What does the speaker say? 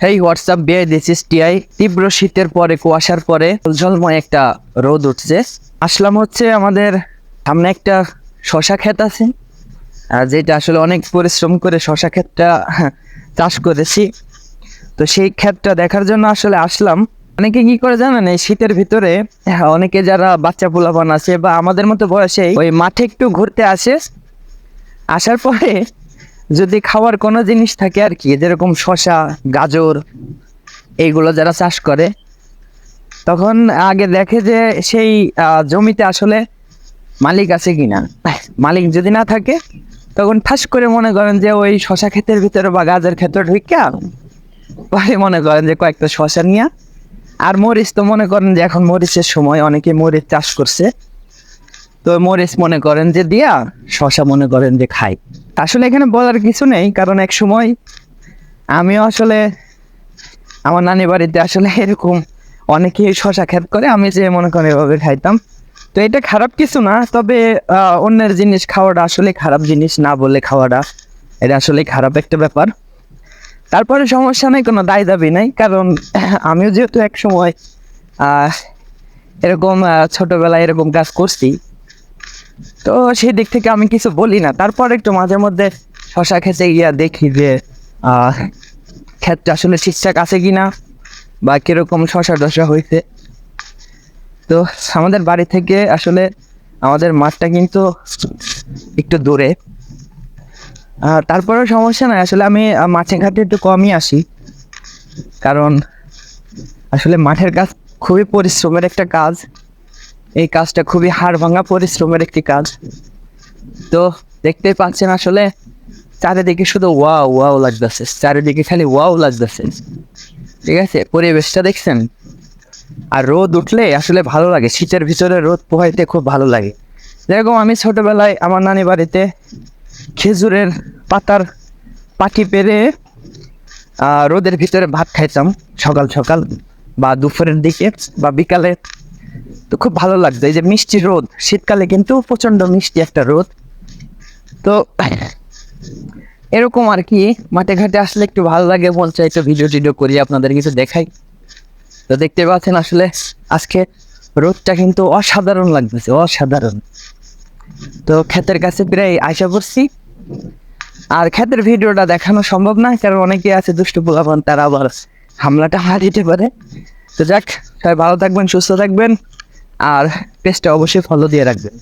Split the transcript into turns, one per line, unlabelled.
হেই WhatsApp বিআই, this is TI. তীব্র শীতের পরে কুয়াশার পরে ঝলময় একটা রোদ উঠছে। আসলাম হচ্ছে আমাদের সামনে একটা শশা ক্ষেত আছে, যেটা আসলে অনেক পরিশ্রম করে শশা ক্ষেতটা চাষ করেছি। তো সেই ক্ষেতটা দেখার জন্য আসলে আসলাম। অনেকে কি করে জানেন, এই শীতের ভিতরে অনেকে যারা বাচ্চা পোলাপান আছে বা আমাদের মতো বয়সে ওই মাঠে একটু ঘুরতে আসে। আসার পরে যদি খাওয়ার কোনো জিনিস থাকে আর কি, যেরকম শসা, গাজর, এইগুলো যারা চাষ করে, তখন আগে দেখে যে সেই জমিতে আসলে মালিক আছে কিনা। মালিক যদি না থাকে তখন ঠাস করে মনে করেন যে ওই শশা ক্ষেতের ভিতরে বা গাজর ক্ষেতের ঢুকিয়া পরে মনে করেন যে কয়েকটা শশা নিয়ে, আর মরিচ তো মনে করেন যে এখন মরিচের সময়, অনেকে মরিচ চাষ করছে, তো মরিচ মনে করেন যে দিয়া শশা মনে করেন যে খাই। আসলে এখানে বলার কিছু নেই, কারণ এক সময় আমিও আসলে আমার নানি বাড়িতে আসলে এরকম অনেকে শশা ক্ষেত করে, আমি যে মনে করেন এভাবে খাইতাম। তো এটা খারাপ কিছু না, তবে অন্যের জিনিস খাওয়াটা আসলে খারাপ জিনিস না বলে খাওয়াটা এটা আসলে খারাপ একটা ব্যাপার। তারপরে সমস্যা নেই, কোনো দায় দাবি নাই, কারণ আমিও যেহেতু এক সময় এরকম ছোটবেলায় এরকম কাজ করছি, তো সেই দিক থেকে আমি কিছু বলি না। তারপর একটু মাঝে মধ্যে শশা খেতে গিয়া দেখি যে ক্ষেতটা আসলে ঠিকঠাক আছে কিনা বা কিরকম শশা টশা হয়েছে। তো আমাদের বাড়ি থেকে আসলে আমাদের মাঠটা কিন্তু একটু দূরে, তারপরেও সমস্যা নাই। আসলে আমি মাঠে ঘাটে একটু কমই আসি, কারণ আসলে মাঠের কাজ খুবই পরিশ্রমের একটা কাজ। এই কাজটা খুবই হাড় ভাঙা পরিশ্রমের একটি কাজ। তো দেখতেই পাচ্ছেন আসলে চারিদিকে শুধু ওয়াও ওয়াও লাগতেছে, চারিদিকে খালি ওয়াও লাগতেছে। ঠিক আছে, পরিবেশটা দেখছেন। আর রোদ উঠলে আসলে ভালো লাগে, শীতের ভিতরে রোদ পোহাইতে খুব ভালো লাগে। যেরকম আমি ছোটবেলায় আমার নানি বাড়িতে খেজুরের পাতার পাটি পেরে রোদের ভিতরে ভাত খাইতাম সকাল সকাল বা দুপুরের দিকে বা বিকালে। তো খুব ভালো লাগতো, এই যে মিষ্টি রোদ, শীতকালে কিন্তু প্রচন্ড মিষ্টি একটা রোদ। তো এরকম আর কি, মাঠে ঘাটে আসলে একটু ভালো লাগে, মন চাই একটু ভিডিও টিডিও করি, আপনাদের কিছু দেখাই। তো দেখতে পাচ্ছেন আসলে আজকে রোদটা কিন্তু অসাধারণ লাগতেছে, অসাধারণ। তো ক্ষেতের কাছে প্রায় আশা করছি, আর ক্ষেতের ভিডিওটা দেখানো সম্ভব না, কারণ অনেকে আছে দুষ্ট পোলাপান, তারা আবার হামলাটা দিতে পারে। তো যাক, সবাই ভালো থাকবেন, সুস্থ থাকবেন, আর পেজটা অবশ্যই ফলো দিয়ে রাখবেন।